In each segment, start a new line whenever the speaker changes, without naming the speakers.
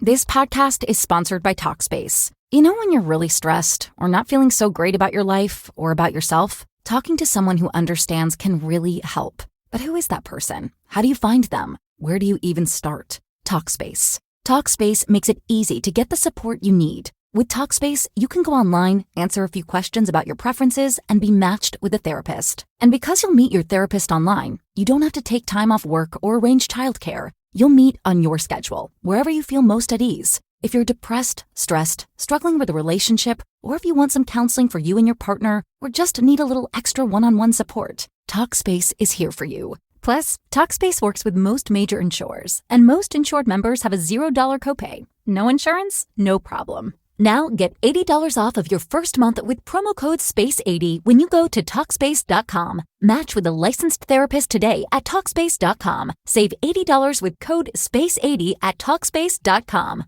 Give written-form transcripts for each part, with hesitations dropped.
This podcast is sponsored by Talkspace. You know when you're really stressed or not feeling so great about your life or about yourself? Talking to someone who understands can really help. But who is that person? How do you find them? Where do you even start? Talkspace. Talkspace makes it easy to get the support you need. With Talkspace, you can go online, answer a few questions about your preferences, and be matched with a therapist. And because you'll meet your therapist online, you don't have to take time off work or arrange childcare. You'll meet on your schedule, wherever you feel most at ease. If you're depressed, stressed, struggling with a relationship, or if you want some counseling for you and your partner, or just need a little extra one-on-one support, Talkspace is here for you. Plus, Talkspace works with most major insurers, and most insured members have a $0 copay. No insurance? No problem. Now get $80 off of your first month with promo code SPACE80 when you go to Talkspace.com. Match with a licensed therapist today at Talkspace.com. Save $80 with code SPACE80 at Talkspace.com.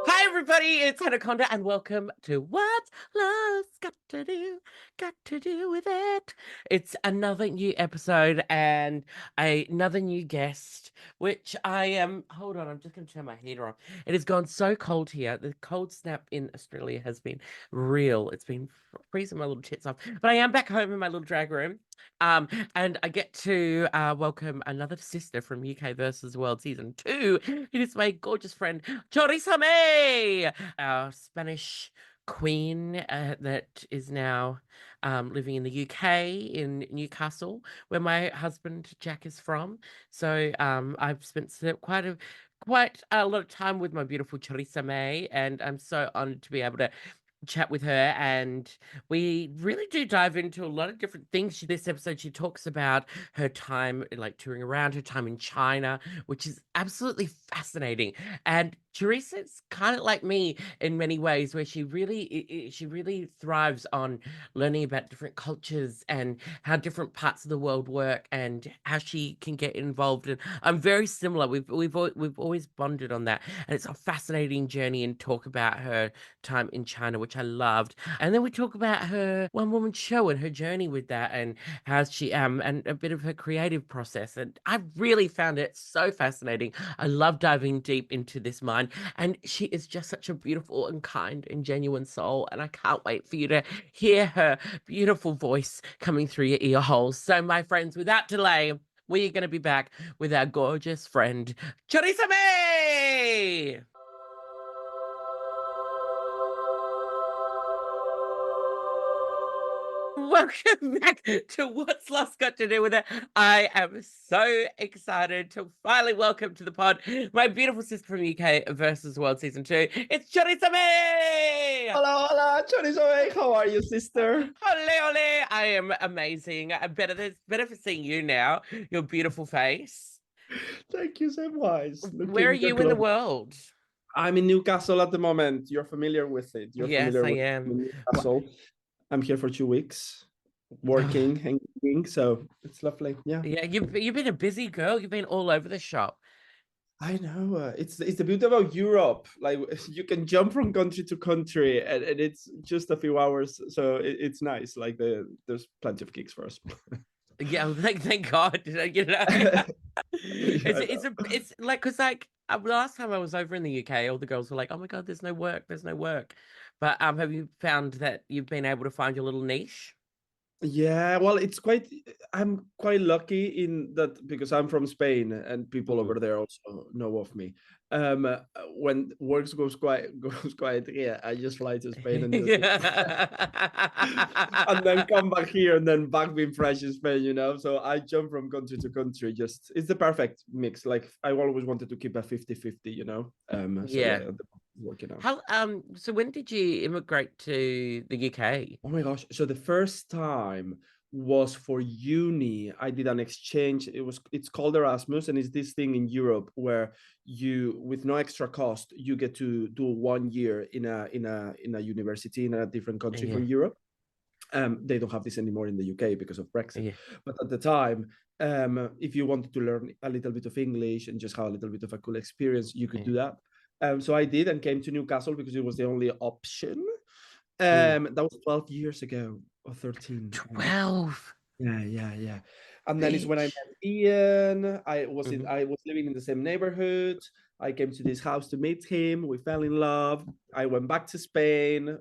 Hi everybody, it's Conda and welcome to What Love's Got to Do with It. It's another new episode and another new guest, which I am, hold on, I'm just going to turn my heater on. It has gone so cold here. The cold snap in Australia has been real. It's been freezing my little tits off, but I am back home in my little drag room. And I get to welcome another sister from UK versus World Season 2. It is my gorgeous friend, Choriza May, our Spanish queen that is now living in the UK in Newcastle, where my husband Jack is from. So I've spent quite a lot of time with my beautiful Choriza May, and I'm so honored to be able to chat with her, and we really do dive into a lot of different things. This episode, she talks about her time like touring around, her time in China, which is absolutely fascinating. And Teresa is kind of like me in many ways, where she really thrives on learning about different cultures and how different parts of the world work and how she can get involved. And I'm very similar. We've always bonded on that, and it's a fascinating journey and talk about her time in China, which I loved. And then we talk about her one-woman show and her journey with that, and how she and a bit of her creative process. And I really found it so fascinating. I love diving deep into this mind, and she is just such a beautiful and kind and genuine soul. And I can't wait for you to hear her beautiful voice coming through your ear holes. So, my friends, without delay, we are going to be back with our gorgeous friend, Choriza May! Welcome back to What's Love's Got to Do with It. I am so excited to finally welcome to the pod my beautiful sister from UK versus World Season 2. It's Choriza May!
Hola, Choriza May. How are you, sister?
Ole. I am amazing. Better for seeing you now. Your beautiful face.
Thank you so much.
Where are you in the world?
I'm in Newcastle at the moment. You're familiar with it.
Yes, I am.
Newcastle. I'm here for 2 weeks, working and eating, so it's lovely. Yeah,
you've been a busy girl. You've been all over the shop.
I know. It's the beauty about Europe. Like you can jump from country to country, and it's just a few hours, so it's nice. Like there's plenty of gigs for us.
Yeah, thank God. You know, it's like, because like the last time I was over in the UK, all the girls were like, "Oh my God, there's no work." But have you found that you've been able to find your little niche?
Yeah, well, I'm quite lucky in that because I'm from Spain and people over there also know of me. When work goes quiet here, I just fly to Spain and and then come back here and then back being fresh in Spain, you know. So I jump from country to country. Just it's the perfect mix. Like I always wanted to keep a 50-50, you know.
Yeah.
Working out.
How so when did you immigrate to the UK?
Oh my gosh. So the first time was for uni. I did an exchange. It's called Erasmus, and it's this thing in Europe where you, with no extra cost, you get to do 1 year in a university in a different country from Europe. They don't have this anymore in the UK because of Brexit. But at the time, if you wanted to learn a little bit of English and just have a little bit of a cool experience, you could do that. So I did and came to Newcastle because it was the only option. That was 12 years ago or 13.
12.
Yeah. And then it's when I met Ian. I was living in the same neighborhood. I came to this house to meet him. We fell in love. I went back to Spain,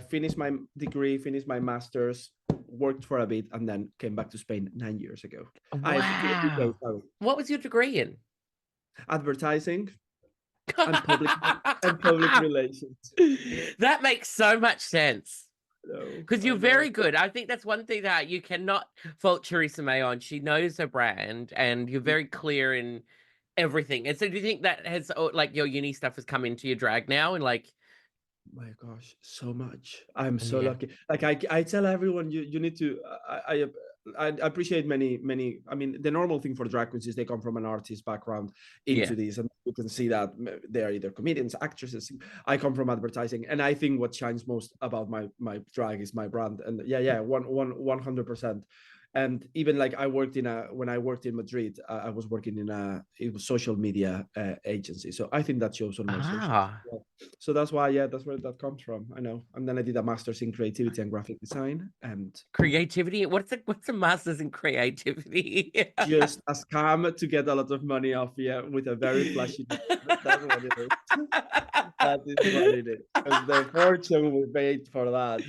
finished my degree, finished my master's, worked for a bit, and then came back to Spain 9 years ago.
Wow. What was your degree in?
Advertising and public relations.
That makes so much sense. Because you're very good. I think that's one thing that you cannot fault Choriza May on. She knows her brand, and you're very clear in everything. And so, do you think that has like your uni stuff has come into your drag now, and like?
My gosh, so much. I'm so lucky. Like I tell everyone, you need to. I appreciate many. I mean, the normal thing for drag queens is they come from an artist background into this, and you can see that they're either comedians, actresses. I come from advertising, and I think what shines most about my drag is my brand. And 100%. And even like when I worked in Madrid, I was working in it was social media agency. So I think that shows on my social. So that's why, that's where that comes from. I know. And then I did a master's in creativity and graphic design. And
creativity. What's a master's in creativity?
Just a scam to get a lot of money off you with a very flashy. That's what it is. That is what it is. Because the fortune we paid for that.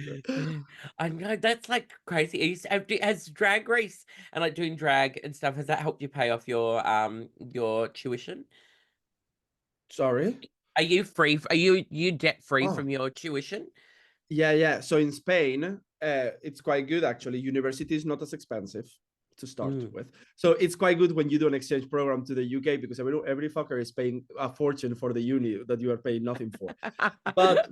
I know, that's like crazy. Has Drag Race and like doing drag and stuff, has that helped you pay off your tuition?
Sorry?
Are you free? Are you debt free from your tuition?
Yeah. So in Spain, it's quite good actually. University is not as expensive to start with. So it's quite good when you do an exchange program to the UK, because every fucker is paying a fortune for the uni that you are paying nothing for. But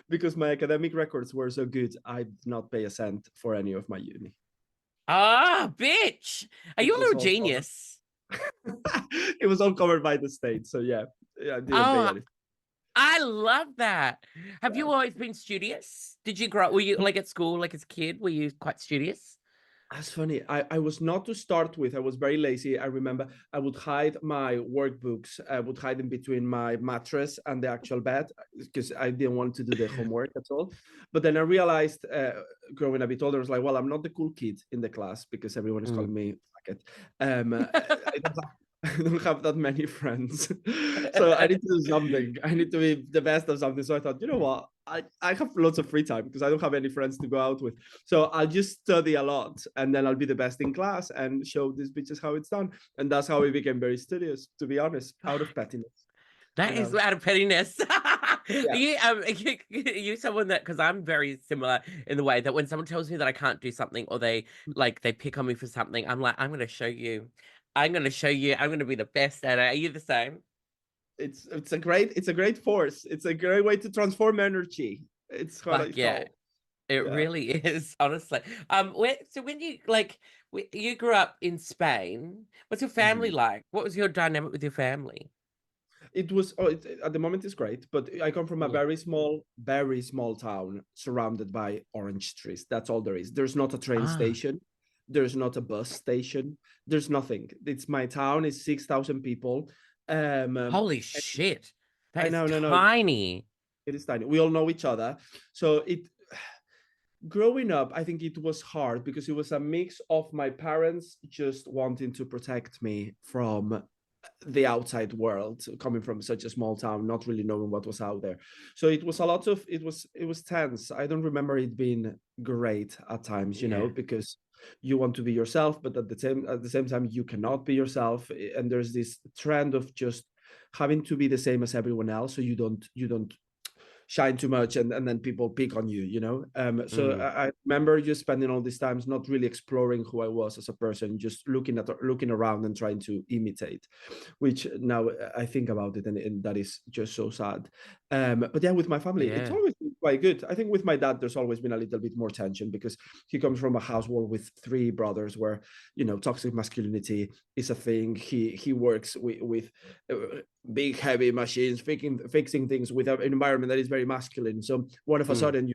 because my academic records were so good, I did not pay a cent for any of my uni.
Ah, bitch. Are you a little genius?
It was all covered by the state. So I didn't pay anything.
I love that. Have you always been studious? Did you grow up, were you like at school, like as a kid, were you quite studious?
That's funny. I was not to start with. I was very lazy. I remember I would hide my workbooks. I would hide them between my mattress and the actual bed because I didn't want to do the homework at all. But then I realized, growing a bit older, I was like, well, I'm not the cool kid in the class because everyone is calling me it. I don't have that many friends. So I need to do something. I need to be the best of something. So I thought, you know what? I have lots of free time because I don't have any friends to go out with. So I'll just study a lot and then I'll be the best in class and show these bitches how it's done. And that's how we became very studious, to be honest, out of pettiness.
That is out of pettiness. Are you someone that, because I'm very similar in the way that when someone tells me that I can't do something or they pick on me for something, I'm like, I'm going to show you. I'm going to be the best at it. Are you the same?
It's a great force. It's a great way to transform energy. It's what
it really is, honestly. So when you grew up in Spain, what's your family like? What was your dynamic with your family?
It was at the moment it's great, but I come from a very small town surrounded by orange trees. That's all there is. There's not a train station. There's not a bus station. There's nothing. It's my town. It's 6,000 people.
Holy shit! That is
tiny.
No.
It is tiny. We all know each other. So growing up, I think it was hard because it was a mix of my parents just wanting to protect me from the outside world, coming from such a small town, not really knowing what was out there. So it was it was tense. I don't remember it being great at times, you know, because you want to be yourself, but at the same time you cannot be yourself, and there's this trend of just having to be the same as everyone else, so you don't shine too much, and then people pick on you, you know. So I remember just spending all these times not really exploring who I was as a person, just looking around and trying to imitate, which now I think about it, and that is just so sad. But with my family, it's always been quite good. I think with my dad, there's always been a little bit more tension because he comes from a household with 3 brothers where, you know, toxic masculinity is a thing. He works with big heavy machines, fixing things with an environment that is very masculine. So all of a sudden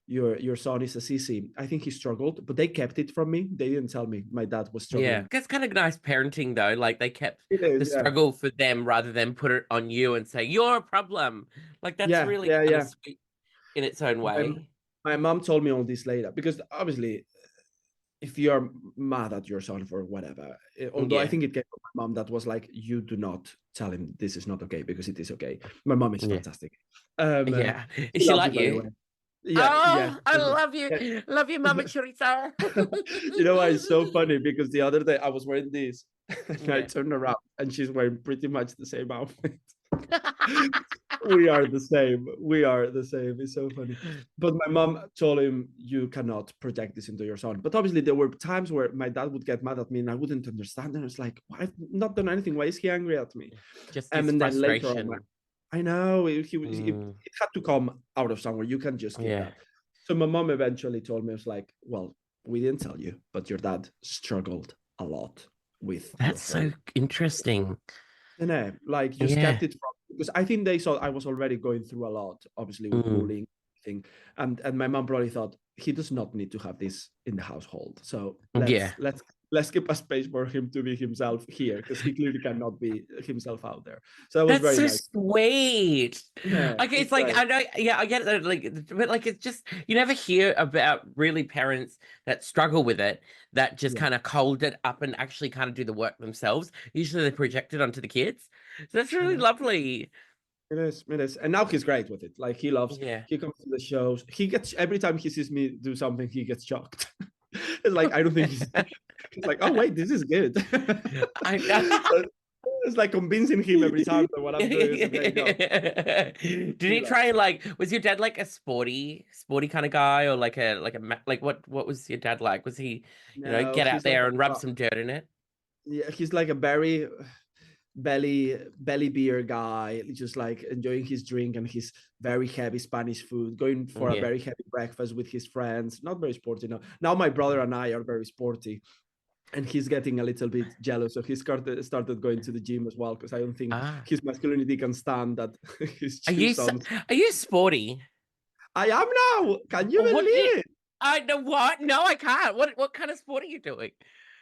your son is a sissy. I think he struggled, but they kept it from me. They didn't tell me my dad was struggling.
Yeah, that's kind of nice parenting though. Like they kept the struggle for them rather than put it on you and say you're a problem. Like that's really kind of sweet in its own way.
My mom told me all this later because obviously if you're mad at your son for whatever, although I
Yeah.
think it came from my mom that was like, you do not tell him this is not okay because it is okay. My mom is
Yeah.
fantastic.
Yeah. Is
She
she
loves
like
it, by the
you?
way. Yeah, yeah.
Oh, I love
Yeah.
you. Love you, Mama Choriza.
You know why it's so funny? Because the other day I was wearing this and I
Yeah.
turned around and she's wearing pretty much the same outfit. We are the same. We are the same. It's so funny. But my mom told him, you cannot project this into your son. But obviously, there were times where my dad would get mad at me and I wouldn't understand. And it's like, I've not done anything. Why is he angry at me?
Just his
And then later on,
frustration.
I know
Mm,
it had to come out of somewhere. You can't just keep
yeah.
that. So my mom eventually told me, I was like, well, we didn't tell you, but your dad struggled a lot with your
That's so
whole,
interesting.
you know, like just
Yeah.
kept it from, because I think they saw I was already going through a lot, obviously with bullying thing, and my mom probably thought he does not need to have this in the household. So
Yeah.
let's keep a space for him to be himself here because he clearly cannot be himself out there. So that was
That's
very
so
nice.
sweet.
Yeah,
Okay,
it's
it's like
great.
I know, yeah, I get it. Like, but like, it's just you never hear about really parents that struggle with it that just
Yeah.
kind of hold it up and actually kind of do the work themselves. Usually, they project it onto the kids. So that's
I
really
know.
lovely.
It is. And now he's great with it. Like
Yeah.
he comes to the shows. He gets, every time he sees me do something, he gets shocked. It's like, I don't think he's like, oh, wait, this is good.
I know.
So it's like convincing him every time that what I'm doing is a great job.
Did
He
he
loves
try and
it.
like was your dad like a sporty kind of guy or like like what was your dad like? Was he,
No,
get out
he's like
there
a
and rub some dirt in it?
yeah, he's like a very belly beer guy, just like enjoying his drink and his very heavy Spanish food, going for a
Yeah.
very heavy breakfast with his friends. Not very sporty. No. Now my brother and I are very sporty, and he's getting a little bit jealous. So he started going to the gym as well because I don't think
Ah.
his masculinity can stand that his
Are
two
you
sons.
are you sporty?
I am now. Can you
Or what did
believe it?
I know what? No, I can't. What kind of sport are you doing?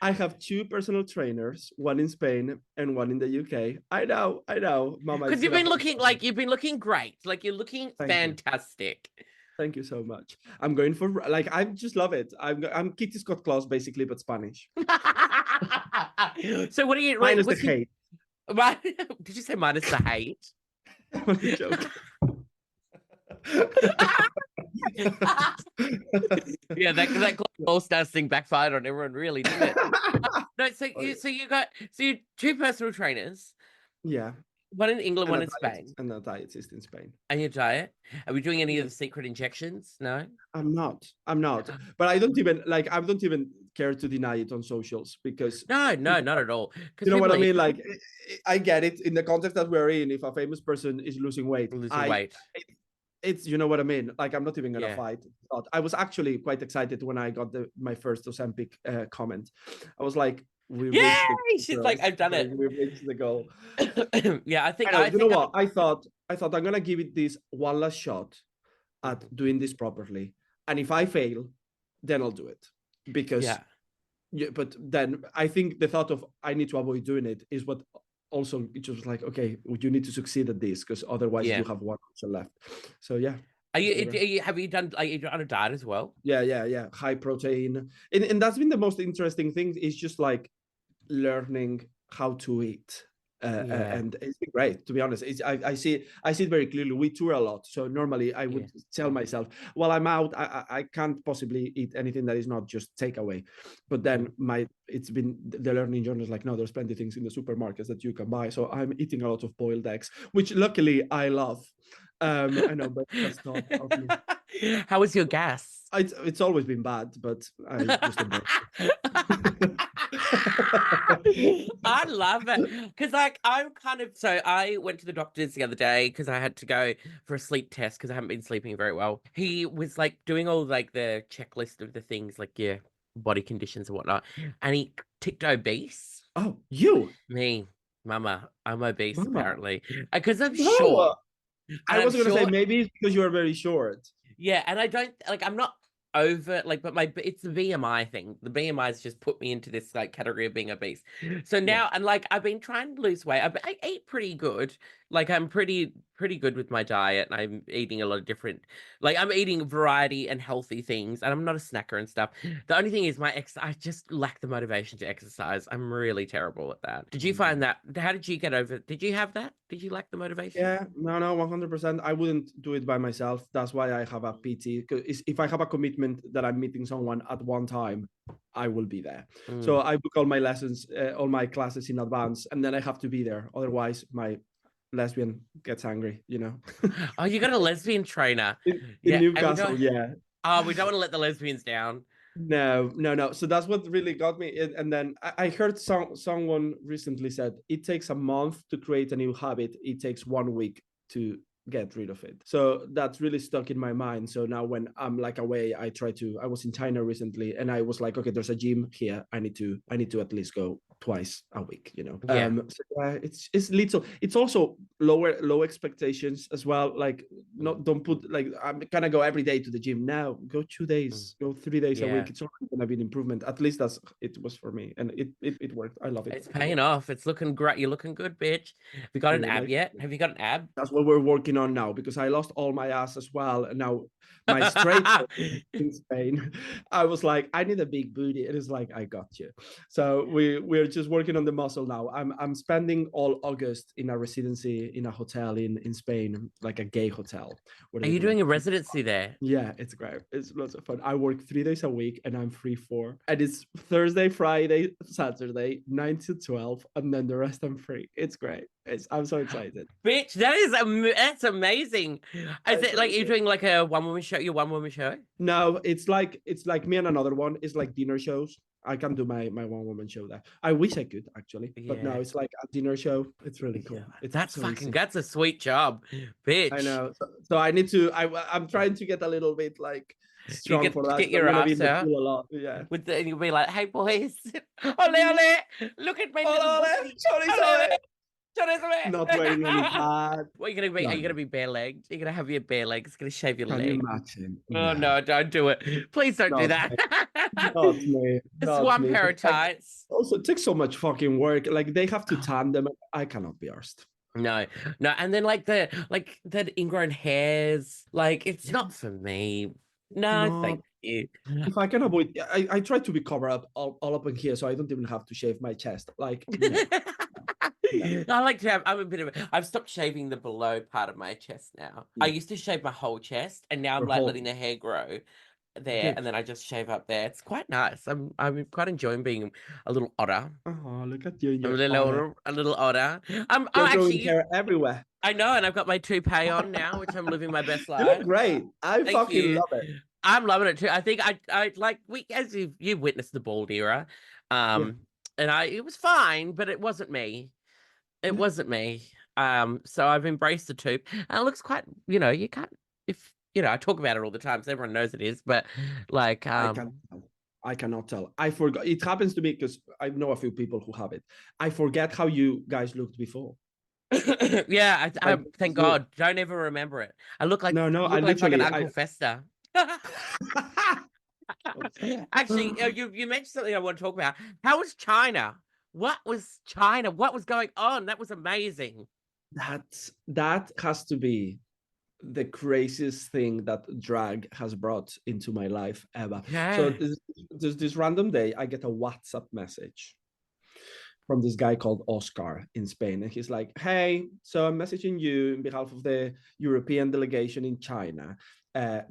I have two personal trainers, one in Spain and one in the UK. I know. Mama is
Because
gonna hate me.
you've been looking great. Like you're looking
Thank you.
fantastic.
Thank you so much. I'm going for like I just love it. I'm Kitty Scott Claus basically, but Spanish.
So what are you
Minus the
what's your
hate.
did you say minus the hate?
I'm only joking.
Yeah, that all stars thing backfired on everyone, really, didn't it? No,
Oh, yeah.
so you two personal trainers,
Yeah,
one in England, one in Spain,
and a dietist in Spain.
and your diet. Are we doing any of
Yeah.
the secret injections? No.
I'm not. But I don't even like. I don't even care to deny it on socials because
No, no, not at all. Because
you know what
people
I
are
mean. Like I get it in the context that we're in. If a famous person is losing weight,
losing weight.
it's you know what I mean. Like I'm not even gonna
Yeah.
fight. But I was actually quite excited when I got my first Ozempic comment. I was like, we
Yay!
reached the
She's
goal,
like,
girls.
I've done
Like
it.
we reached the goal.
Yeah,
I know.
I
You know
think
what? I thought I'm gonna give it this one last shot at
Mhm.
doing this properly. And if I fail, then I'll do it. Because
Yeah.
yeah, but then I think the thought of I need to avoid doing it is what also it was like, okay, you need to succeed at this because otherwise
Yeah.
you have one option left. So yeah.
Have you done like you're on a diet as well?
Yeah. High protein. And that's been the most interesting thing is just like learning how to eat.
Yeah.
And it's been great, to be honest. I see it very clearly. We tour a lot, so normally I
Yeah.
would tell myself, "Well, I'm out. I can't possibly eat anything that is not just takeaway." But then it's been the learning journey is like, no, there's plenty of things in the supermarkets that you can buy. So I'm eating a lot of boiled eggs, which luckily I love. I know, but that's not of me.
How was your gas?
It's always been bad, but I just embrace it.
I love it because, like, I'm kind of so I went to the doctor's the other day because I had to go for a sleep test because I haven't been sleeping very well. He was like doing all like the checklist of the things like your body conditions and whatnot, and he ticked obese.
Oh, you,
Me, mama, I'm obese
mama.
apparently because I'm short,
No,
and
I
I'm
was gonna say
short.
maybe it's because you are very short.
Yeah, and I don't like I'm not over like but it's the BMI thing. The BMI's just put me into this like category of being obese. So
Yeah,
now and like I've been trying to lose weight. I eat pretty good. Like I'm pretty pretty good with my diet. And I'm eating a lot of different, like I'm eating variety and healthy things, and I'm not a snacker and stuff. The only thing is I just lack the motivation to exercise. I'm really terrible at that. Did you find that? How did you get over? Did you have that? Did you lack the motivation?
Yeah, no, 100%. I wouldn't do it by myself. That's why I have a PT. Because if I have a commitment that I'm meeting someone at one time, I will be there. So I book all my lessons, all my classes in advance, and then I have to be there. Otherwise, my lesbian gets angry, you know.
Oh, you got a lesbian trainer.
In
Yeah.
Newcastle, yeah.
Oh, we don't want to let the lesbians down.
No. So that's what really got me. And then I heard someone recently said it takes a month to create a new habit. It takes 1 week to get rid of it. So that's really stuck in my mind. So now when I'm like away, I was in China recently and I was like, okay, there's a gym here. I need to at least go twice a week, you know.
Yeah.
It's little. It's also low expectations as well. Like don't put like I'm gonna go every day to the gym. Now go 2 days, go 3 days a week. It's already gonna be an improvement. At least it was for me, and it worked. I love it.
It's paying off. It's looking great. You're looking good, bitch. Have you got an ab yet? Have you got an ab?
That's what we're working on now because I lost all my ass as well, and now my straight in Spain. I was like, I need a big booty. It is like, I got you. So we're just working on the muscle now. I'm spending all August in a residency in a hotel in Spain, like a gay hotel.
Are you doing a residency there?
Yeah, it's great. It's lots of fun. I work 3 days a week and I'm free 4. And it's Thursday, Friday, Saturday, 9 to 12, and then the rest I'm free. It's great. I'm so excited.
Bitch, that's amazing. Is it like you're doing like a one-woman show? Your one-woman show?
No, it's like me and another one. It's like dinner shows. I can do my one-woman show there. I wish I could actually, but no, it's like a dinner show. It's really cool.
That's a sweet job, bitch.
I know. So I need to. I'm trying to get a little bit like strong for that.
Get your ass out.
A lot. Yeah.
And you'll be like, hey boys, ole, look at me.
Not wearing any pad.
What are you gonna be? Are you gonna be bare legged? You're gonna have your bare legs. Gonna shave your leg.
Can you imagine?
Oh no, don't do it. Please don't do that.
Not me.
Just one pair of tights.
Also, it takes so much fucking work. Like they have to tan them. I cannot be arsed.
No, and then like that ingrown hairs. Like it's not for me. No, thank you.
If I can avoid, I try to be covered up all up in here, so I don't even have to shave my chest. Like.
I like to have. I've stopped shaving the below part of my chest now. I used to shave my whole chest, and now I'm like letting the hair grow there, and then I just shave up there. It's quite nice. I'm quite enjoying being a little otter.
Oh, look at you!
A little otter. I'm
actually hair everywhere.
I know, and I've got my toupee on now, which I'm living my best life.
You look great. I fucking love it.
I'm loving it too. I think I like as you've witnessed the bald era, and it was fine, but it wasn't me. It wasn't me. So I've embraced the tube. And it looks quite, you can't, I talk about it all the time, so everyone knows it is, but like
I cannot tell. I forgot. It happens to me because I know a few people who have it. I forget how you guys looked before.
Yeah, I thank God. Don't ever remember it. I look like I look like an Uncle Fester. Actually, you mentioned something I want to talk about. How was China? What was China? What was going on? That was amazing.
That has to be the craziest thing that drag has brought into my life ever. Yeah. So there's this random day, I get a WhatsApp message from this guy called Oscar in Spain. And he's like, hey, so I'm messaging you on behalf of the European delegation in China.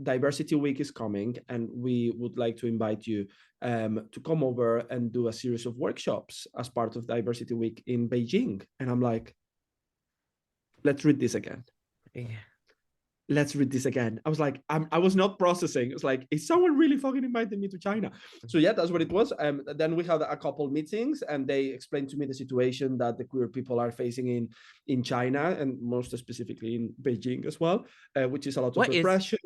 Diversity Week is coming, and we would like to invite you to come over and do a series of workshops as part of Diversity Week in Beijing. And I'm like, let's read this again. Yeah. Let's read this again. I was like, I was not processing. It's like, is someone really fucking inviting me to China? So yeah, that's what it was. Then we had a couple meetings, and they explained to me the situation that the queer people are facing in China, and most specifically in Beijing as well, which is a lot of repression.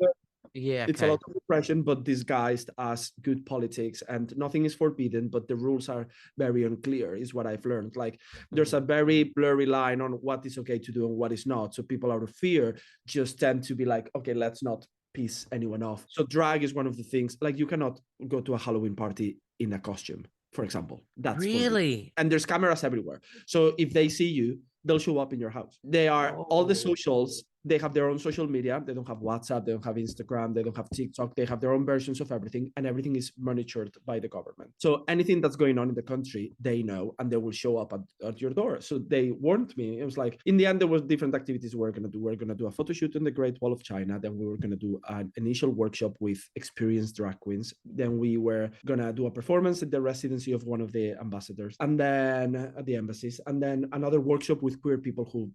It's a lot of repression, but disguised as good politics, and nothing is forbidden, but the rules are very unclear, is what I've learned. Like there's a very blurry line on what is okay to do and what is not. So people out of fear just tend to be like, okay, let's not piss anyone off. So drag is one of the things, like you cannot go to a Halloween party in a costume, for example. That's
really,
and there's cameras everywhere. So if they see you, they'll show up in your house. They are all the socials they have their own social media. They don't have WhatsApp, they don't have Instagram, they don't have TikTok. They have their own versions of everything, and everything is monitored by the government. So anything that's going on in the country, they know, and they will show up at your door. So they warned me. It was like, in the end, there was different activities we're going to do. We're going to do a photo shoot in the Great Wall of China. Then we were going to do an initial workshop with experienced drag queens. Then we were going to do a performance at the residency of one of the ambassadors, and then at the embassies, and then another workshop with queer people who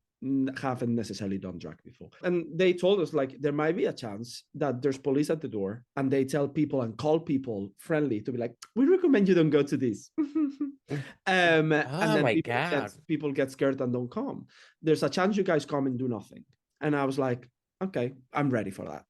haven't necessarily done drag before. And they told us, like, there might be a chance that there's police at the door and they tell people and call people friendly to be like, we recommend you don't go to this. And then people get scared and don't come. There's a chance you guys come and do nothing. And I was like, okay, I'm ready for that.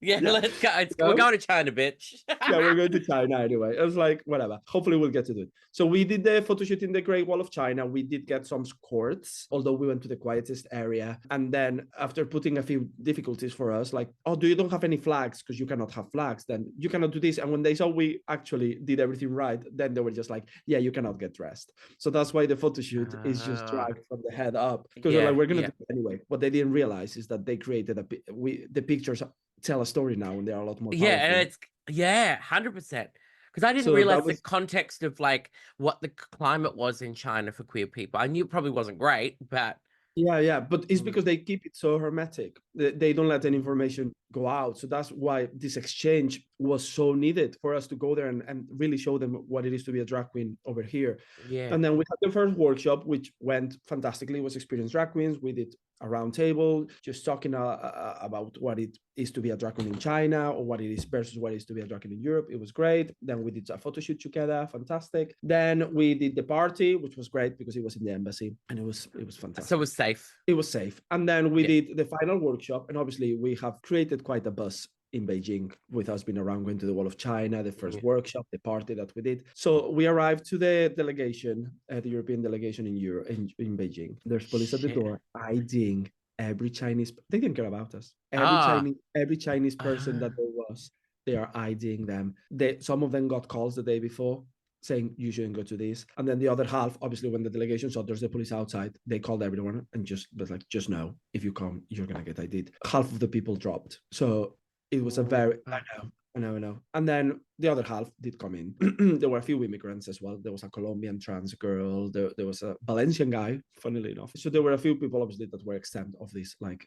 Yeah, let's go. We're going to China, bitch.
Yeah, we're going to China anyway. I was like, whatever. Hopefully we'll get to do it. So we did the photo shoot in the Great Wall of China. We did get some escorts, although we went to the quietest area. And then after putting a few difficulties for us, like, oh, you don't have any flags because you cannot have flags, then you cannot do this. And when they saw we actually did everything right, then they were just like, yeah, you cannot get dressed. So that's why the photo shoot is just dragged from the head up, because they're like, we're going to do it anyway. What they didn't realize is that they created the pictures tell a story now, and they are a lot more powerful.
And it's 100%, because I didn't realize the context of like what the climate was in China for queer people. I knew it probably wasn't great, but
but it's because they keep it so hermetic. They don't let any information go out. So that's why this exchange was so needed, for us to go there and really show them what it is to be a drag queen over here. And then we had the first workshop, which went fantastically. It was experienced drag queens. We did a round table, just talking about what it is to be a drag queen in China, or what it is versus what it is to be a drag queen in Europe. It was great. Then we did a photo shoot together, fantastic. Then we did the party, which was great because it was in the embassy, and it was fantastic.
So it was safe.
It was safe. And then we did the final workshop, and obviously we have created quite a buzz in Beijing with us being around, going to the Wall of China, the first workshop, the party that we did. So we arrived to the delegation, the European delegation in Beijing. There's police at the door IDing every Chinese. They didn't care about us. Every Chinese person that there was, they are IDing them. Some of them got calls the day before saying you shouldn't go to this. And then the other half, obviously, when the delegation saw there's the police outside, they called everyone and just know, if you come, you're gonna get ID'd. Half of the people dropped. So it was a very, I know. And then the other half did come in. There were a few immigrants as well. There was a Colombian trans girl. There was a Valencian guy, funnily enough. So there were a few people, obviously, that were exempt of this, like,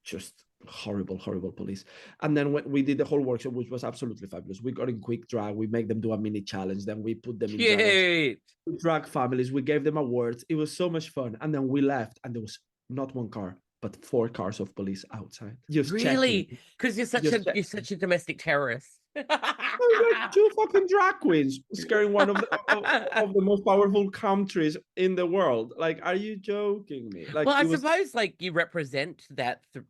just horrible police. And then when we did the whole workshop, which was absolutely fabulous, we got in quick drag. We make them do a mini challenge. Then we put them in drag families. We gave them awards. It was so much fun. And then we left, and there was not one car, but 4 cars of police outside. Just
really? Because you're such a domestic terrorist.
Like 2 fucking drag queens scaring one of the most powerful countries in the world. Like, are you joking me? Like,
well, I suppose like you represent that, the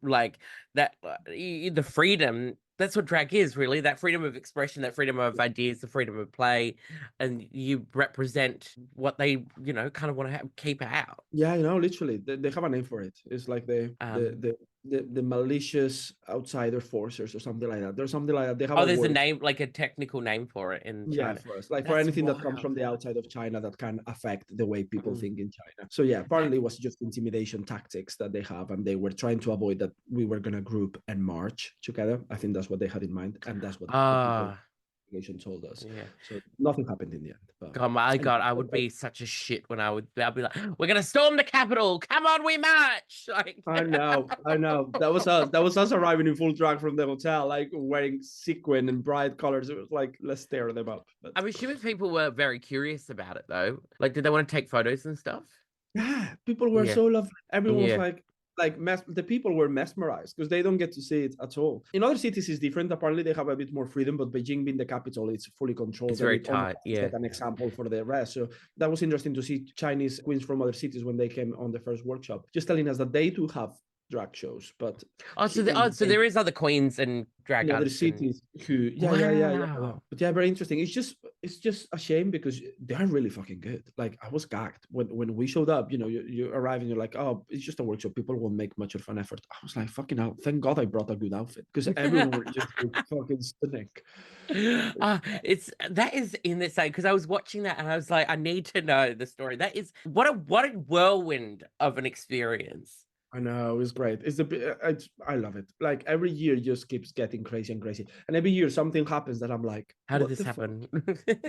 freedom. That's what drag is, really. That freedom of expression, that freedom of ideas, the freedom of play, and you represent what they, kind of want to keep out.
Yeah, literally, they have a name for it. It's like the malicious outsider forces or something like that. There's something like that. They have
there's a name, like a technical name for it in China.
Yeah, for us, like, for anything that comes from the outside of China that can affect the way people think in China. So yeah, apparently it was just intimidation tactics that they have, and they were trying to avoid that we were gonna group and march together. I think that's what they had in mind, and that's what the delegation told us. Yeah. So nothing happened in the end. But
oh my God, I would be such a shit when I'd be like, we're gonna storm the Capitol. Come on, we march. Like,
I know. That was us. That was us arriving in full drag from the hotel, like wearing sequin and bright colors. It was like, let's stare them up. But
I'm assuming people were very curious about it, though. Like, did they want to take photos and stuff?
Yeah, people were so lovely. Everyone was like the people were mesmerized because they don't get to see it at all. In other cities it's different. Apparently they have a bit more freedom, but Beijing being the capital, it's fully controlled.
It's very tight.
Like an example for the rest. So that was interesting to see Chinese queens from other cities when they came on the first workshop, just telling us that they too have drag shows. But
so there is other queens and drag
other cities who but very interesting. It's just a shame because they are really fucking good. Like, I was gagged when we showed up. You arrive and you're like, oh, it's just a workshop, people won't make much of an effort. I was like, fucking hell, thank God I brought a good outfit, because everyone were just fucking stunning.
That is in the same, because I was watching that and I was like, I need to know the story. That is what a whirlwind of an experience.
I know, it's great. I love it. Like every year just keeps getting crazy and crazy. And every year something happens that I'm like,
How did
what
this
the fuck?
happen?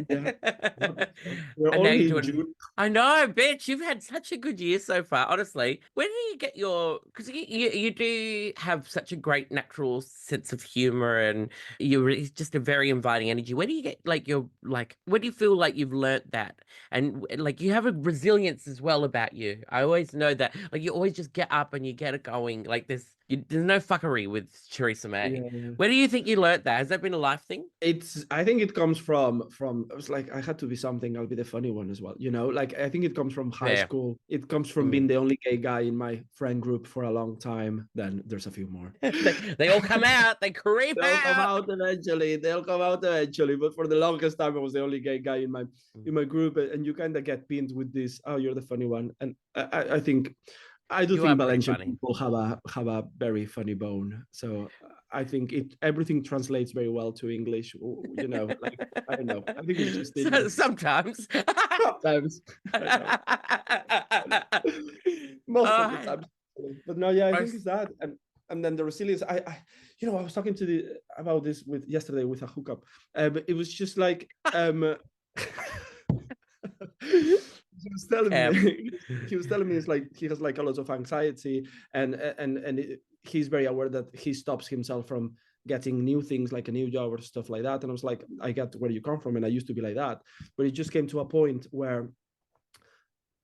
Yeah. What the fuck? We're
And now you're
only in
doing.
June.
I know, bitch. You've had such a good year so far. Honestly, where do you get your? Because you do have such a great natural sense of humor, and it's just a very inviting energy. Where do you get like your like? Where do you feel like you've learnt that? And like you have a resilience as well about you. I always know that. Like you always just get up and you get it going. Like there's no fuckery with Choriza May.
Yeah.
Where do you think you learnt that? Has that been a life thing?
I think it comes from it was like I had to be something, I'll be the funny one as well, you know, like I think it comes from high
Yeah.
school. It comes from being the only gay guy in my friend group for a long time. Then there's a few more.
They all come out, they creep
They'll come
out.
out eventually. They'll come out eventually. But for the longest time, I was the only gay guy in my group, and you kind of get pinned with this. Oh, you're the funny one, and I think I do
You are
think
pretty
Valencian
funny.
people have a very funny bone. So I think everything translates very well to English. You know, like I don't know. I think it's just in me.
Sometimes.
Sometimes I know. Most of the
Oh,
time. But no, yeah, I think
roast-
it's that. And then the resilience. I was talking about this with yesterday with a hookup. It was just like he was telling
Kev.
me it's like he has like a lot of anxiety and he's very aware that he stops himself from getting new things like a new job or stuff like that. And I was like, I get where you come from, and I used to be like that, but it just came to a point where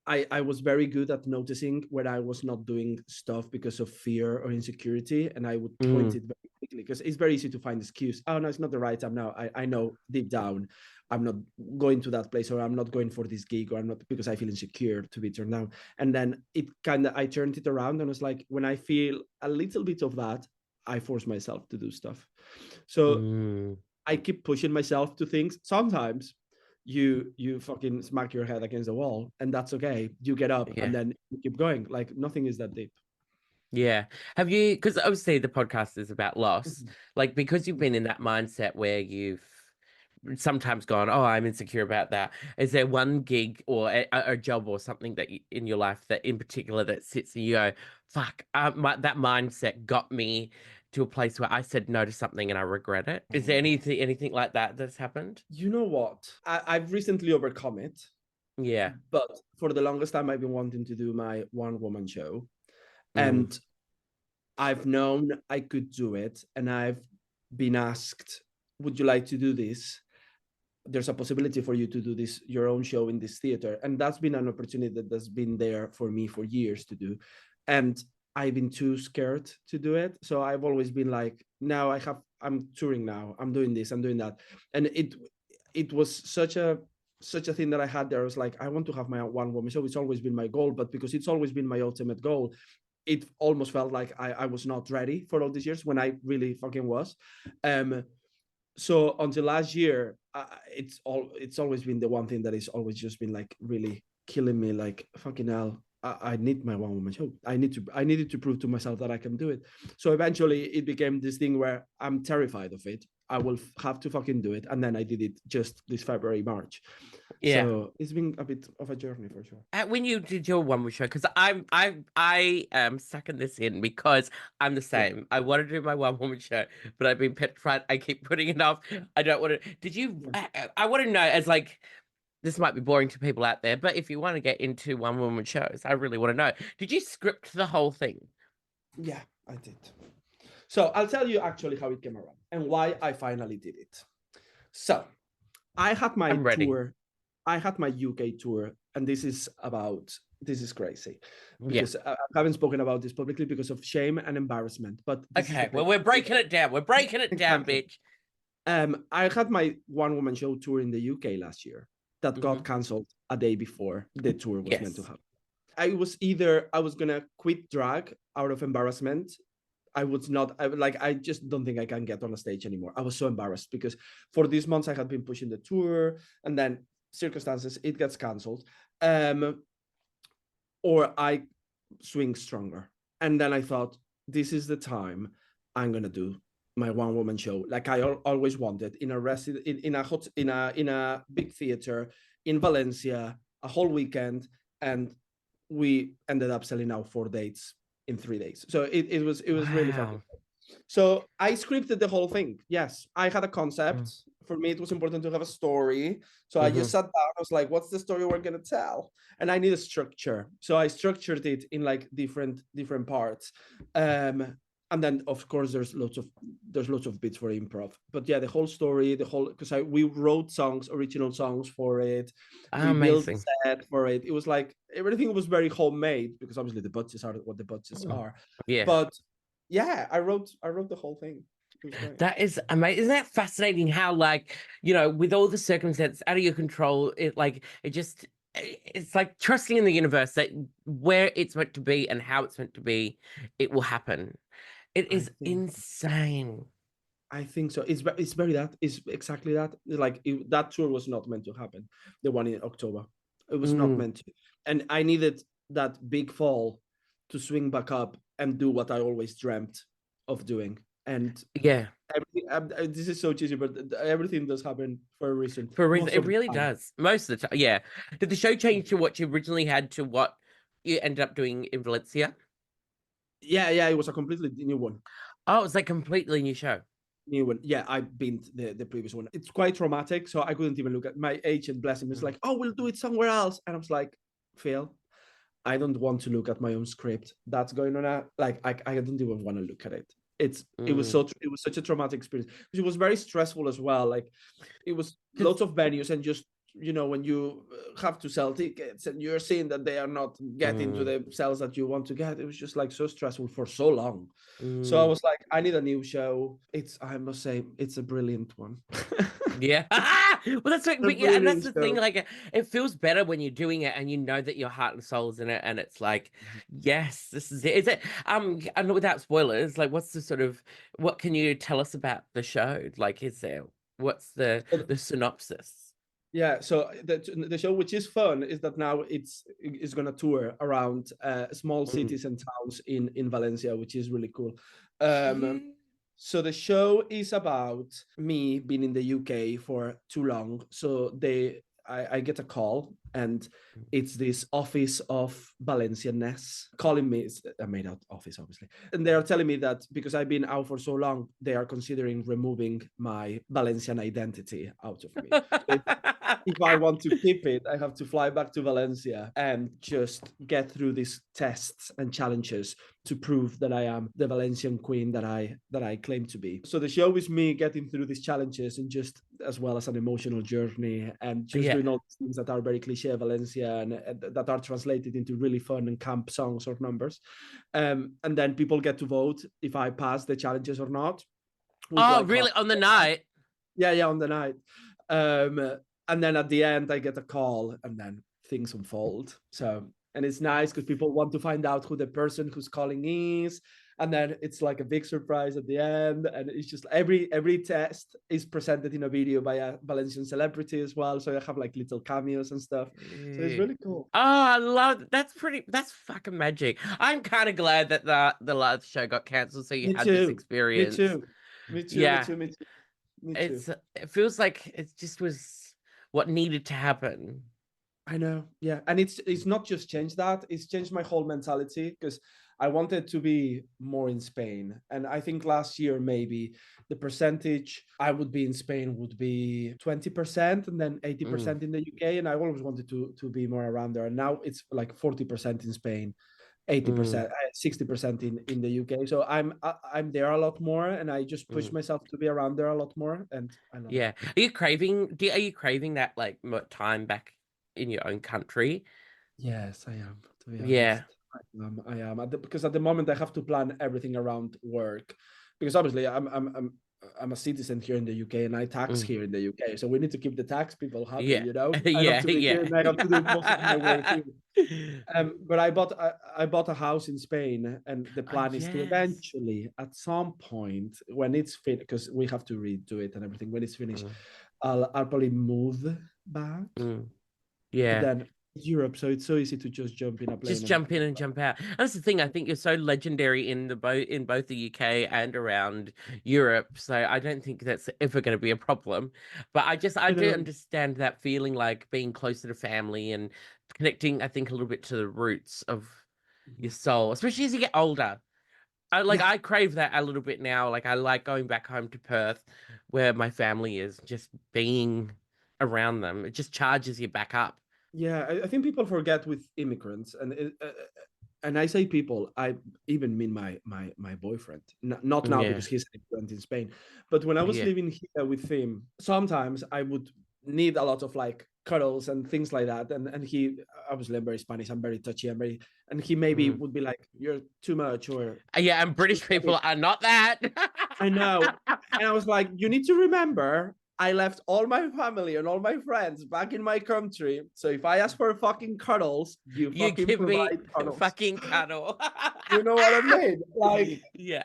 I was very good at noticing when I was not doing stuff because of fear or insecurity, and I would point
Mm,
it very quickly because it's very easy to find excuse. Oh no, it's not the right time now. I know deep down I'm not going to that place, or I'm not going for this gig, or I'm not because I feel insecure to be turned down. And then I turned it around and was like, when I feel a little bit of that, I force myself to do stuff. So
mm,
I keep pushing myself to things. Sometimes you fucking smack your head against the wall, and that's okay. You get up and
yeah.
then you keep going. Like nothing is that deep.
Yeah. Have you, because obviously the podcast is about loss, like because you've been in that mindset where you've sometimes gone, oh, I'm insecure about that. Is there one gig or a job or something that in your life that in particular that sits and you go, fuck, that mindset got me to a place where I said no to something and I regret it? Is there anything like that that's happened?
You know what? I've recently overcome it,
Yeah.
but for the longest time, I've been wanting to do my one woman show,
Mm,
and I've known I could do it, and I've been asked, "Would you like to do this?" There's a possibility for you to do this your own show in this theater, and that's been an opportunity that has been there for me for years to do, and I've been too scared to do it. So I've always been like, now I'm touring now, I'm doing this, I'm doing that. And it was such a thing that I had there. I was like, I want to have my one woman show. It's always been my goal, but because it's always been my ultimate goal, it almost felt like I was not ready for all these years when I really fucking was. So until last year, it's always been the one thing that is always just been like really killing me. Like fucking hell, I need my one woman show. I needed to prove to myself that I can do it. So eventually, it became this thing where I'm terrified of it. I will have to fucking do it, and then I did it just this February, March.
yeah.
So it's been a bit of a journey for sure.
When you did your one woman show, because I am sucking this in because I'm the
Yeah.
same. I want to do my one woman show, but I've been petrified. I keep putting it off. I don't want to. Did you?
Yeah.
I want to know as like this might be boring to people out there, but if you want to get into one woman shows, I really want to know. Did you script the whole thing?
Yeah, I did. So I'll tell you actually how it came around and why I finally did it. So I had my
I'm ready.
tour. I had my UK tour, and this is crazy
Yeah.
because I haven't spoken about this publicly because of shame and embarrassment. But this is the
Okay. Well,
crazy
we're
thing.
breaking it down. We're breaking it down,
Exactly.
bitch.
I had my one woman show tour in the UK last year that got
Hmm.
cancelled a day before the tour was meant to
Yes.
happen. I was gonna quit drag out of embarrassment. I just don't think I can get on a stage anymore. I was so embarrassed because for these months I had been pushing the tour, and then circumstances, it gets cancelled. Or I swing stronger. And then I thought, this is the time I'm gonna do my one woman show, like I always wanted, in in a big theater in Valencia, a whole weekend, and we ended up selling out 4 dates in 3 days. So it was really fucking.
Wow.
So I scripted the whole thing. Yes, I had a
Mm.
concept. For me, it was important to have a story. So I just
Mhm.
sat down. I was like, "What's the story we're gonna tell?" And I need a structure. So I structured it in like different parts. And then of course there's lots of bits for improv. But yeah, the whole story, because we wrote original songs for it. We built
Amazing.
set for it. It was like everything was very homemade because obviously the budgets are what the budgets
Mm.
are.
Yeah.
But yeah, I wrote the whole thing. It was great.
That is amazing. Isn't that fascinating how, like, with all the circumstances out of your control, it's like trusting in the universe that where it's meant to be and how it's meant to be, it will happen. It
I
is
think
insane.
I think so. It's very that. It's exactly that. Like that tour was not meant to happen. The one in October, it was not
Mm,
meant to. And I needed that big fall to swing back up and do what I always dreamt of doing. And
yeah,
this is so cheesy, but everything does happen for a reason.
for a reason.
Most
It
of the
really
time.
does. Most of the time. Yeah. Did the show change to what you originally had to what you ended up doing in Valencia?
Yeah, it was a completely new one.
Oh, it was like completely new show.
New one. Yeah, I binned the previous one. It's quite traumatic, so I couldn't even look at my agent. Bless him, was like, "Oh, we'll do it somewhere else," and I was like, "Phil, I don't want to look at my own script that's going on. Like, I don't even want to look at it. It was
Mm,
such a traumatic experience. It was very stressful as well. Like, it was
'cause-
lots of venues and just when you have to sell tickets and you're seeing that they are not getting to
mm,
the sales that you want to get, it was just like so stressful for so long. So I
mm.
was like, I need a new show. I must say, it's a brilliant one.
Yeah. Well, that's what,
A
but yeah, and that's
brilliant
the thing.
show.
Like, it feels better when you're doing it and you know that your heart and soul is in it, and it's like, yes, this is it. Is it? And without spoilers, like, what's the sort of what can you tell us about the show? Like, what's the synopsis?
Yeah, so the show, which is fun, is that now it's gonna tour around small
Mm.
cities and towns in Valencia, which is really cool.
Yeah.
So the show is about me being in the UK for too long. So I get a call, and it's this office of Valencianness calling me. It's a made out office, obviously, and they are telling me that because I've been out for so long, they are considering removing my Valencian identity out of me. So if I want to keep it, I have to fly back to Valencia and just get through these tests and challenges to prove that I am the Valencian queen that I claim to be. So the show is me getting through these challenges and just as well as an emotional journey and just
Yeah.
doing all these things that are very cliche Valencian and that are translated into really fun and camp songs or numbers. And then people get to vote if I pass the challenges or not. With
Oh,
like
really? On the night?
yeah, on the night. And then at the end, I get a call, and then things unfold. So, and it's nice because people want to find out who the person who's calling is, and then it's like a big surprise at the end. And it's just every test is presented in a video by a Valencian celebrity as well. So I have like little cameos and stuff. So it's
Yeah.
really cool.
Oh, I love that's fucking magic. I'm kind of glad that the last show got cancelled so you
Me
had this
too. Me
experience.
too. Me too. Me
Yeah,
too. Me too. Me too.
it feels like it just was what needed to happen.
I know, yeah, and it's not just changed that; it's changed my whole mentality because I wanted to be more in Spain, and I think last year maybe the percentage I would be in Spain would be 20%, and then
Mm,
80% in the UK, and I always wanted to be more around there. And now it's like 40% in Spain,
mm,
80%, 60% in the UK. So I'm there a lot more, and I just push
mm.
myself to be around there a lot more, and I love it.
Yeah. Are you craving that like time back in your own country?
Yes, I am, to be honest.
Yeah.
I am because at the moment I have to plan everything around work, because obviously I'm a citizen here in the UK and I tax
Mm.
here in the UK, so we need to keep the tax people happy.
Yeah.
I have
Yeah,
to be here
yeah.
and I have to do most of my work here. But I bought a house in Spain, and the
Oh,
plan is to
yes.
eventually, at some point, when it's finished, because we have to redo it and everything. When it's finished,
Mm,
I'll probably move back.
mm.
But
Yeah.
then Europe, so it's so easy to just jump in a plane
Just
and
jump in and jump out. And that's the thing. I think you're so legendary in both the UK and around Europe. So I don't think that's ever going to be a problem. But I
you
do
know,
understand that feeling like being closer to family and connecting, I think, a little bit to the roots of your soul, especially as you get older.
Yeah,
I crave that a little bit now. Like I like going back home to Perth where my family is, just being around them. It just charges you back up.
yeah. I think people forget with immigrants, and I say people, I even mean my boyfriend. Not now
Yeah.
because he's an immigrant in Spain, but when I was
Yeah.
living here with him, sometimes I would need a lot of like cuddles and things like that. And he, obviously, I'm very Spanish, I'm very touchy, and he maybe
Mm.
would be like, "You're too much," or
Yeah, and British people are not that.
I know. And I was like, you need to remember, I left all my family and all my friends back in my country. So if I ask for fucking cuddles, you
You
fucking
give me
provide cuddles.
fucking cuddle.
You know what I mean? Like,
Yeah.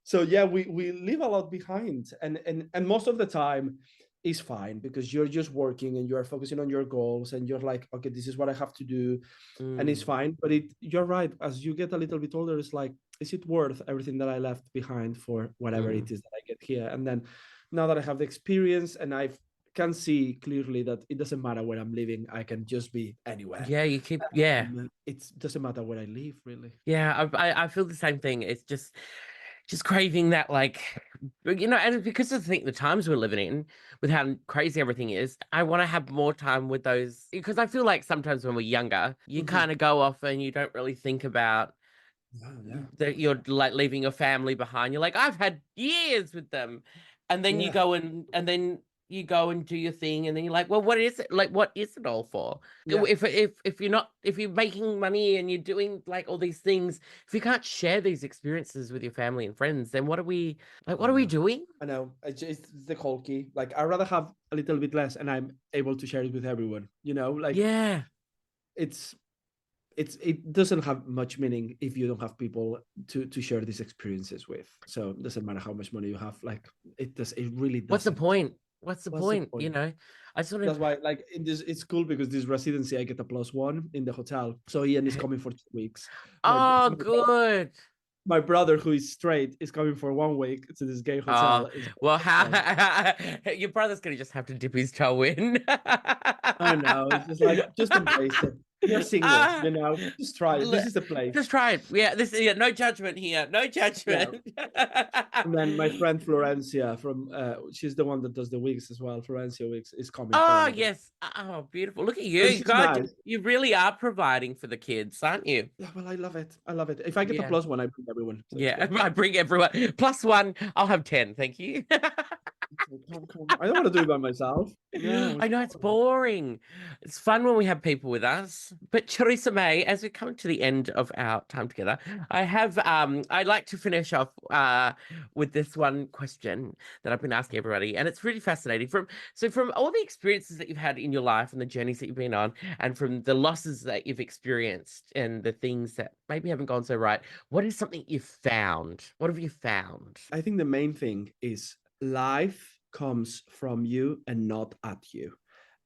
so yeah, we leave a lot behind. And most of the time is fine because you're just working and you're focusing on your goals and you're like, okay, this is what I have to do. And it's
Mm.
fine. But you're right. As you get a little bit older, it's like, is it worth everything that I left behind for whatever
Mm.
it is that I get here? And then now that I have the experience and I can see clearly that it doesn't matter where I'm living, I can just be anywhere.
Yeah, you keep, yeah.
It doesn't matter where I live, really.
Yeah, I feel the same thing. It's just craving that, like, and it's because of the times we're living in, with how crazy everything is. I want to have more time with those, because I feel like sometimes when we're younger, you
Mhm.
kind of go off and you don't really think about
Yeah,
that you're like leaving your family behind. You're like, I've had years with them, and then you
yeah,
go and you go and do your thing, and then you're like, well, what is it? Like, what is it all for?
yeah.
If you're not, if you're making money and you're doing like all these things, if you can't share these experiences with your family and friends, then what are we like?
I
What are we
know.
doing?
I know. It's the whole key. Like, I'd rather have a little bit less and I'm able to share it with everyone. Like
Yeah,
it's it doesn't have much meaning if you don't have people to share these experiences with. So it doesn't matter how much money you have. Like, it really
what's the
doesn't.
point? What's the
What's the
point?
point?
I sort of.
That's why, like, in this, it's cool because this residency I get a +1 in the hotel. So Ian is coming for 2 weeks. My
Oh, good.
my brother, who is straight, is coming for 1 week to this gay
Oh,
hotel. It's
well,
fun.
your brother's gonna just have to dip his toe in.
I know. It's just like, just embrace it. You're single,
Ah,
Just try it. This is the
just
place.
try it. Yeah, no judgment here. No
Yeah.
judgment.
And then my friend Florencia from she's the one that does the wigs as well. Florencia wigs is coming for
Oh,
another.
yes. Oh, beautiful. Look at you.
She's
God,
nice.
you really are providing for the kids, aren't you?
Yeah, well, I love it. I love it. If I get a
Yeah.
+1, I bring everyone. So it's
Yeah.
great.
I bring everyone. +1, I'll have 10. Thank you.
Come. I don't want to do it by myself. No,
I
it's
know it's
boring.
boring. It's fun when we have people with us. But Choriza May, as we come to the end of our time together, I'd like to finish off with this one question that I've been asking everybody, and it's really fascinating. From all the experiences that you've had in your life and the journeys that you've been on, and from the losses that you've experienced and the things that maybe haven't gone so right, what is something you've found? What have you found?
I think the main thing is life comes from you and not at you.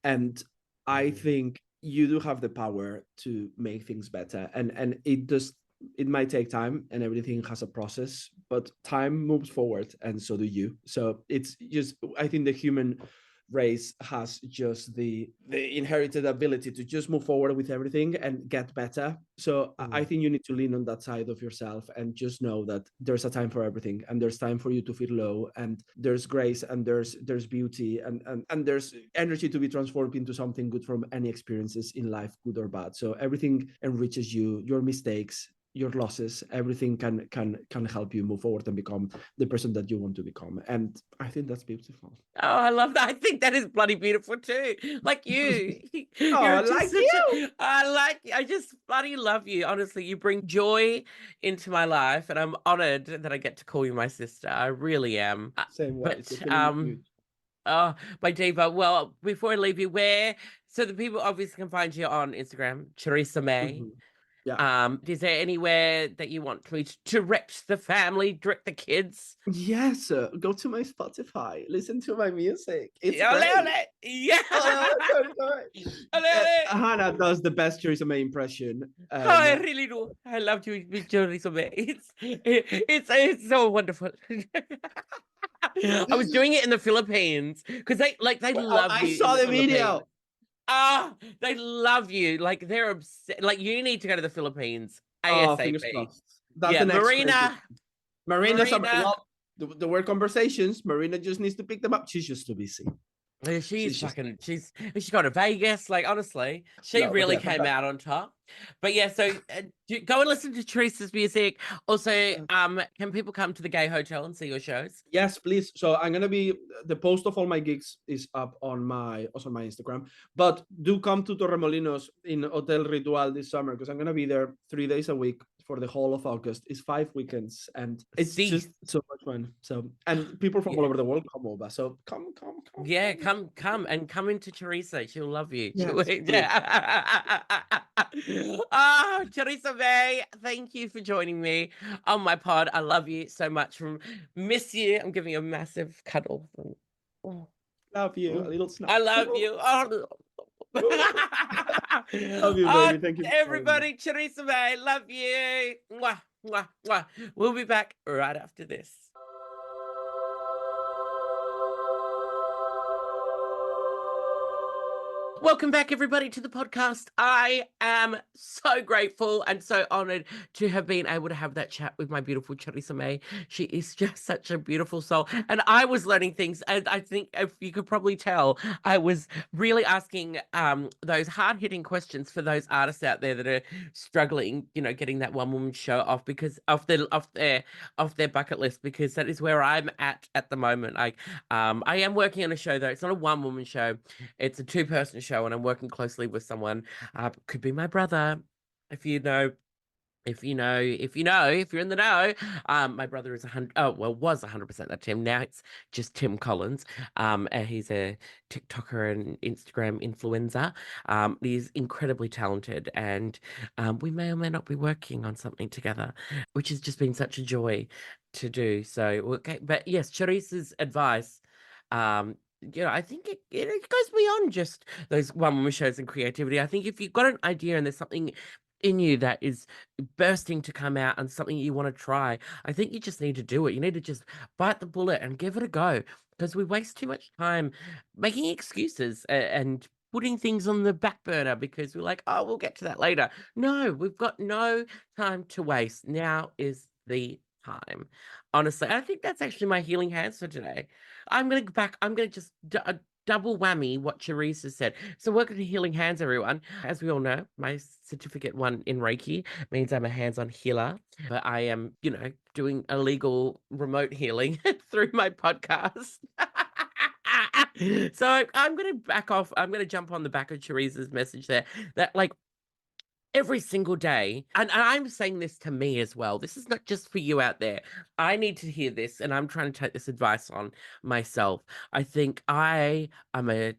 And I think you do have the power to make things better. And it might take time and everything has a process, but time moves forward and so do you. So it's just, I think the human race has just the inherited ability to just move forward with everything and get better. So I think you need to lean on that side of yourself and just know that there's a time for everything, and there's time for you to feel low, and there's grace, and there's beauty, and there's energy to be transformed into something good from any experiences in life, good or bad. So everything enriches you. Your mistakes, your losses, everything can help you move forward and become the person that you want to become. And I think that's beautiful.
Oh, I love that. I think that is bloody beautiful too. Like you. You're
Oh,
just
like
such
you.
I just bloody love you. Honestly, you bring joy into my life, and I'm honored that I get to call you my sister. I really am.
Same way.
But
The feeling is huge.
oh, my diva. Well, before I leave you, so the people obviously can find you on Instagram, Choriza May.
Mhm. Yeah.
Is there anywhere that you want me to direct the family, direct the kids?
Yes. Go to my Spotify. Listen to my music. It's
Ole,
great.
ole. Yeah. Ole, ole.
Hannah does the best Theresa May impression.
Oh, I really do. I love you, Chorizo May. It's so wonderful. I was doing it in the Philippines because they love
I
you in
saw
the
the
Philippines.
video.
Ah, they love you. Like they're obsessed. Like you need to go to the Philippines
Oh, fingers
ASAP.
crossed. That's
Yeah,
the next crazy. Marina's
Marina.
well, the word conversations. Marina just needs to pick them up. She's just too busy.
She's
just
fucking, she got to Vegas. Like, honestly, she
no, but
really
yeah,
came
fantastic.
out on top. But yeah, so go and listen to Choriza's music. Also, can people come to the Gay Hotel and see your shows?
Yes, please. So I'm gonna be the post of all my gigs is up on my Instagram. But do come to Torremolinos in Hotel Ritual this summer because I'm gonna be there 3 days a week for the whole of August. It's 5 weekends and it's
See,
just so much fun. So and people from
yeah.
all over the world come over. So come.
Yeah, come into Choriza. She'll love you.
Yes,
Yeah. Oh, Choriza May, thank you for joining me on my pod. I love you so much. Miss you. I'm giving you a massive cuddle. Oh,
love you. A little snap.
I love you. Oh.
Love you,
Oh,
baby. Thank you for having me.
everybody, Choriza May, love you. Mwah, mwah, mwah. We'll be back right after this. Welcome back, everybody, to the podcast. I am so grateful and so honored to have been able to have that chat with my beautiful Choriza May. She is just such a beautiful soul. And I was learning things, and I think if you could probably tell, I was really asking those hard-hitting questions for those artists out there that are struggling, getting that one-woman show off because off their bucket list, because that is where I'm at the moment. I am working on a show, though. It's not a one-woman show. It's a two-person show, and I'm working closely with someone. Could be my brother, if you're in the know. My brother is was 100% a Tim. Now it's just Tim Collins. He's a TikToker and Instagram influencer. He's incredibly talented, and we may or may not be working on something together, which has just been such a joy to do. So, okay, but yes, Choriza's advice. I think it goes beyond just those one-woman shows and creativity. I think if you've got an idea and there's something in you that is bursting to come out and something you want to try, I think you just need to do it. You need to just bite the bullet and give it a go, because we waste too much time making excuses and putting things on the back burner because we're like, oh, we'll get to that later. No, we've got no time to waste. Now is the time. Honestly, I think that's actually my healing hands for today. I'm going to just double whammy what Choriza said. So welcome to Healing Hands, everyone. As we all know, my certificate 1 in Reiki means I'm a hands-on healer, but I am, doing illegal remote healing through my podcast. So I'm going to back off. I'm going to jump on the back of Choriza's message there that, like, every single day, and I'm saying this to me as well. This is not just for you out there. I need to hear this, and I'm trying to take this advice on myself. I think I'm an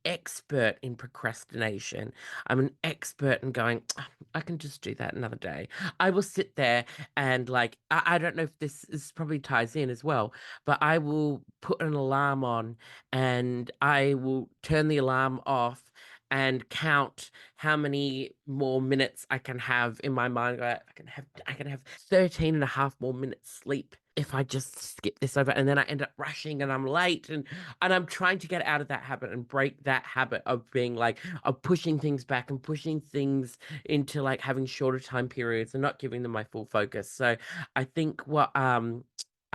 expert in procrastination. I'm an expert in going, "Ah, I can just do that another day." I will sit there and, like, I don't know if this probably ties in as well, but I will put an alarm on and I will turn the alarm off and count how many more minutes I can have in my mind. I can have 13 and a half more minutes sleep if I just skip this over, and then I end up rushing and I'm late, and I'm trying to get out of that habit and break that habit of being like, of pushing things back and pushing things into like having shorter time periods and not giving them my full focus. So I think what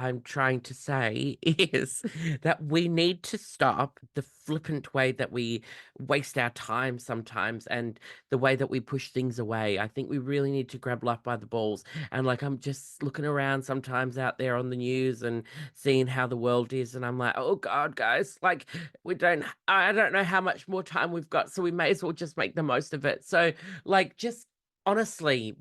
I'm trying to say is that we need to stop the flippant way that we waste our time sometimes and the way that we push things away. I think we really need to grab life by the balls. And like, I'm just looking around sometimes out there on the news and seeing how the world is. And I'm like, oh God, guys, like I don't know how much more time we've got. So we may as well just make the most of it. So like, just honestly,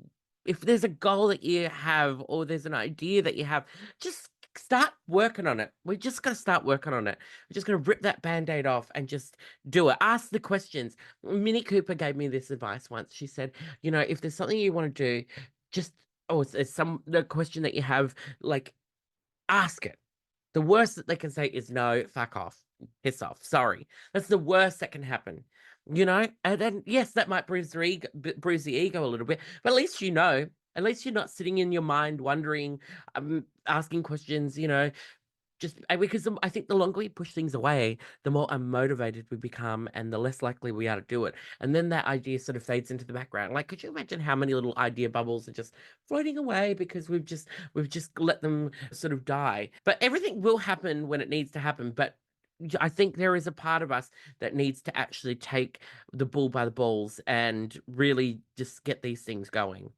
if there's a goal that you have or there's an idea that you have, just start working on it. We're just going to start working on it. We're just going to rip that Band-Aid off and just do it. Ask the questions. Minnie Cooper gave me this advice once. She said, if there's something you want to do, just, it's the question that you have, like, ask it. The worst that they can say is no, fuck off, piss off, sorry. That's the worst that can happen, And then, yes, that might bruise the ego a little bit, but at least At least you're not sitting in your mind wondering, asking questions, just because I think the longer we push things away, the more unmotivated we become and the less likely we are to do it. And then that idea sort of fades into the background. Like, could you imagine how many little idea bubbles are just floating away because we've just let them sort of die? But everything will happen when it needs to happen. But I think there is a part of us that needs to actually take the bull by the balls and really just get these things going.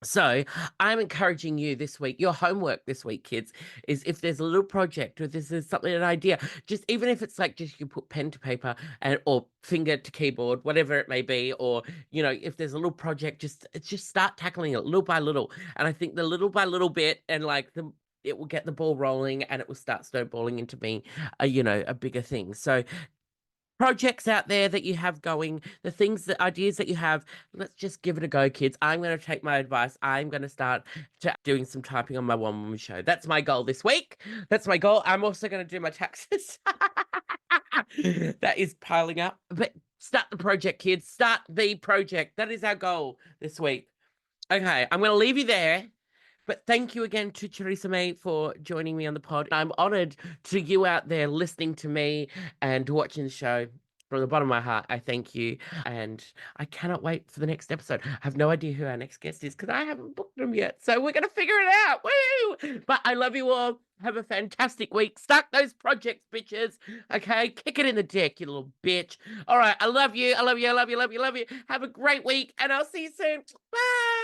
So I'm encouraging you this week, your homework this week, kids, is if there's a little project or if there's something, an idea, just even if it's like just you put pen to paper and or finger to keyboard, whatever it may be, or if there's a little project, just start tackling it little by little. And I think the little by little bit and like it will get the ball rolling and it will start snowballing into being a bigger thing. So projects out there that you have going, the ideas that you have, let's just give it a go, kids. I'm going to take my advice. I'm going to start doing some typing on my one woman show. That's my goal this week. That's my goal. I'm also going to do my taxes. That is piling up. But start the project, kids. Start the project. That is our goal this week. Okay, I'm going to leave you there. But thank you again to Choriza May for joining me on the pod. I'm honored to you out there listening to me and watching the show. From the bottom of my heart, I thank you. And I cannot wait for the next episode. I have no idea who our next guest is because I haven't booked them yet. So we're going to figure it out. Woo! But I love you all. Have a fantastic week. Start those projects, bitches. Okay? Kick it in the dick, you little bitch. All right. I love you. I love you. I love you. Love you. Love you. Have a great week. And I'll see you soon. Bye.